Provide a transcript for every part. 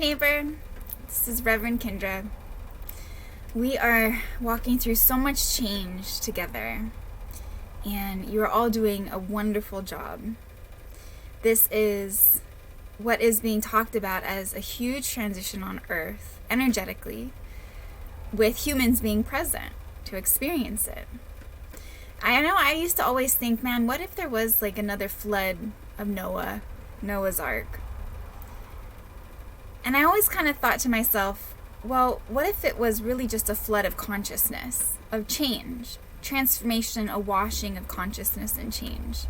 neighbor. This is Reverend Kindra. We are walking through so much change together, and you are all doing a wonderful job. This is what is being talked about as a huge transition on Earth, energetically, with humans being present to experience it. I know I used to always think, man, what if there was like another flood of Noah's Ark? And I always kind of thought to myself, well, what if it was really just a flood of consciousness, of change, transformation, a washing of consciousness and change?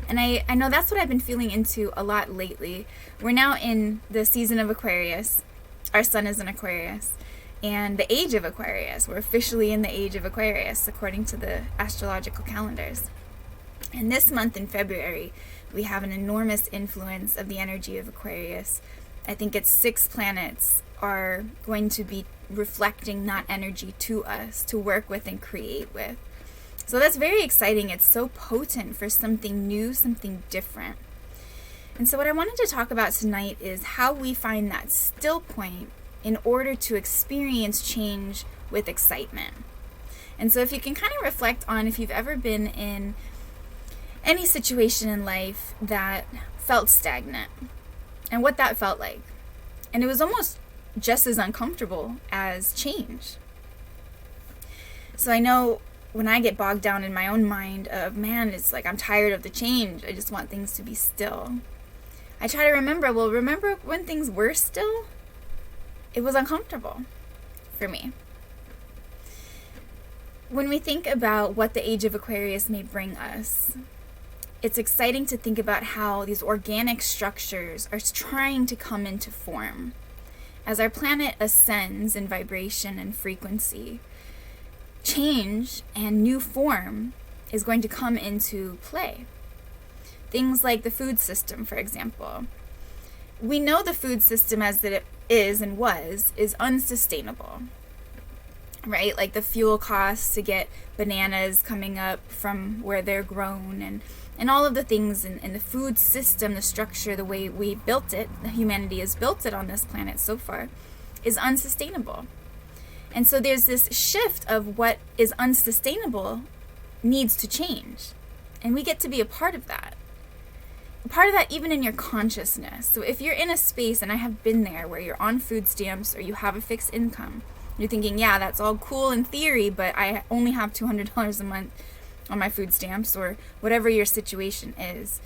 And I know that's what I've been feeling into a lot lately. We're now in the season of Aquarius. Our sun is in Aquarius. And the age of Aquarius. We're officially in the age of Aquarius, according to the astrological calendars. And this month in February, we have an enormous influence of the energy of Aquarius. I think it's 6 planets are going to be reflecting that energy to us to work with and create with. So that's very exciting. It's so potent for something new, something different. And so what I wanted to talk about tonight is how we find that still point in order to experience change with excitement. And so if you can kind of reflect on if you've ever been in any situation in life that felt stagnant and what that felt like. And it was almost just as uncomfortable as change. So I know when I get bogged down in my own mind of, man, it's like I'm tired of the change. I just want things to be still. I try to remember when things were still? It was uncomfortable for me. When we think about what the age of Aquarius may bring us, it's exciting to think about how these organic structures are trying to come into form. As our planet ascends in vibration and frequency, change and new form is going to come into play. Things like the food system, for example. We know the food system as that it is and is unsustainable, right? Like the fuel costs to get bananas coming up from where they're grown and all of the things in the food system, the structure, the way we built it, humanity has built it on this planet so far, is unsustainable. And so there's this shift of what is unsustainable needs to change. And we get to be a part of that. A part of that even in your consciousness. So if you're in a space, and I have been there, where you're on food stamps or you have a fixed income, you're thinking, yeah, that's all cool in theory, but I only have $200 a month on my food stamps, or whatever your situation is.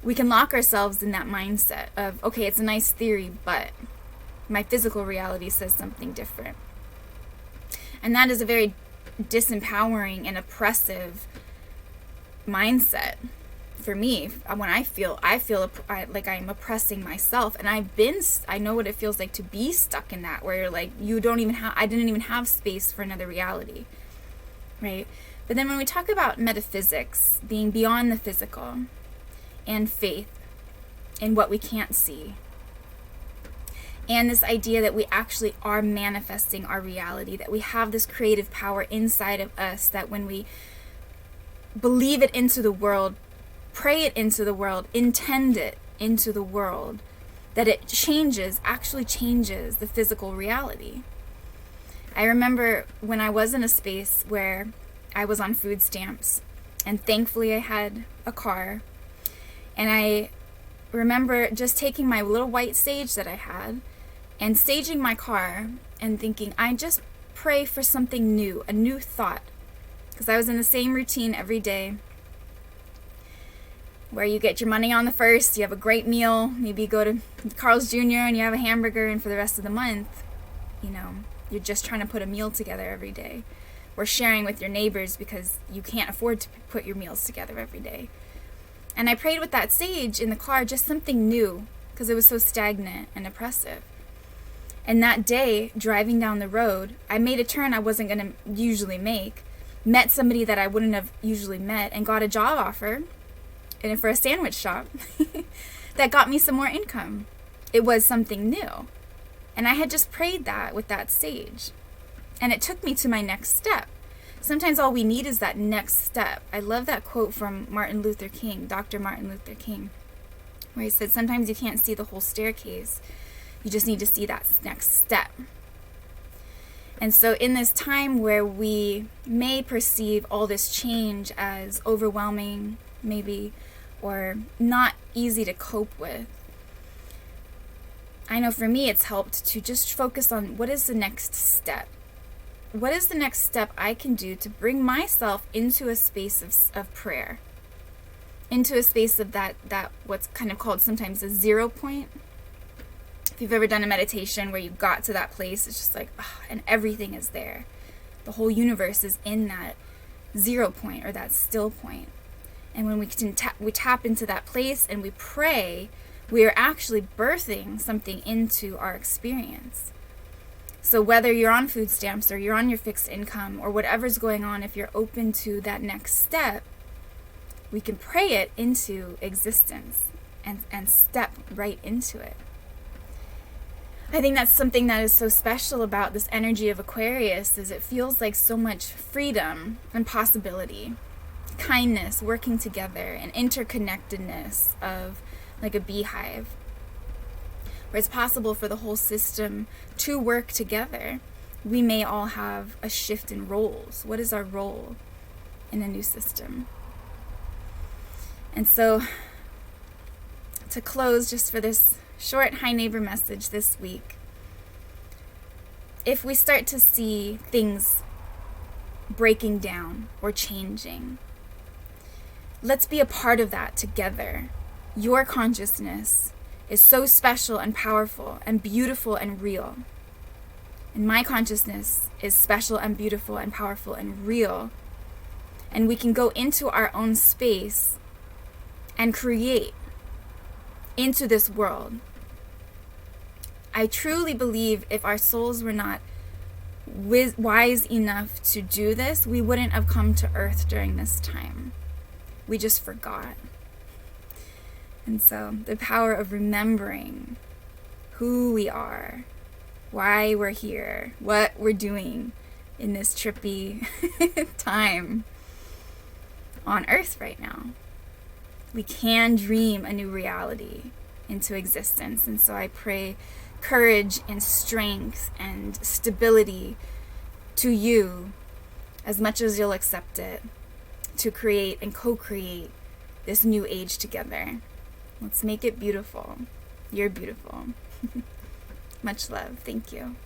We can lock ourselves in that mindset of, okay, it's a nice theory, but my physical reality says something different. And that is a very disempowering and oppressive mindset for me. When I feel like I'm oppressing myself, and I know what it feels like to be stuck in that, where you're like, I didn't even have space for another reality, right? But then when we talk about metaphysics, being beyond the physical, and faith in what we can't see, and this idea that we actually are manifesting our reality, that we have this creative power inside of us, that when we believe it into the world, pray it into the world, intend it into the world, that it actually changes the physical reality. I remember when I was in a space where I was on food stamps, and thankfully I had a car, and I remember just taking my little white sage that I had and saging my car and thinking, I just pray for something new, a new thought, because I was in the same routine every day where you get your money on the first, you have a great meal, maybe you go to Carl's Jr. and you have a hamburger, and for the rest of the month, you're just trying to put a meal together every day. Or sharing with your neighbors because you can't afford to put your meals together every day. And I prayed with that sage in the car, just something new, because it was so stagnant and oppressive. And that day, driving down the road, I made a turn I wasn't going to usually make, met somebody that I wouldn't have usually met, and got a job offer for a sandwich shop that got me some more income. It was something new. And I had just prayed that with that sage. And it took me to my next step. Sometimes all we need is that next step. I love that quote from Martin Luther King, Dr. Martin Luther King, where he said, sometimes you can't see the whole staircase. You just need to see that next step. And so in this time where we may perceive all this change as overwhelming, maybe, or not easy to cope with, I know for me it's helped to just focus on what is the next step. What is the next step I can do to bring myself into a space of prayer? Into a space of that what's kind of called sometimes a 0 point. If you've ever done a meditation where you got to that place, it's just like, and everything is there. The whole universe is in that 0 point or that still point. And when we tap into that place and we pray, we are actually birthing something into our experience. So whether you're on food stamps or you're on your fixed income or whatever's going on, if you're open to that next step, we can pray it into existence and step right into it. I think that's something that is so special about this energy of Aquarius, is it feels like so much freedom and possibility, kindness, working together, and interconnectedness of like a beehive, where it's possible for the whole system to work together. We may all have a shift in roles. What is our role in a new system? And so, to close just for this short High Neighbor message this week, if we start to see things breaking down or changing, let's be a part of that together. Your consciousness is so special and powerful and beautiful and real. And my consciousness is special and beautiful and powerful and real. And we can go into our own space and create into this world. I truly believe if our souls were not wise enough to do this, we wouldn't have come to Earth during this time. We just forgot. And so the power of remembering who we are, why we're here, what we're doing in this trippy time on Earth right now. We can dream a new reality into existence. And so I pray courage and strength and stability to you, as much as you'll accept it, to create and co-create this new age together. Let's make it beautiful. You're beautiful. Much love. Thank you.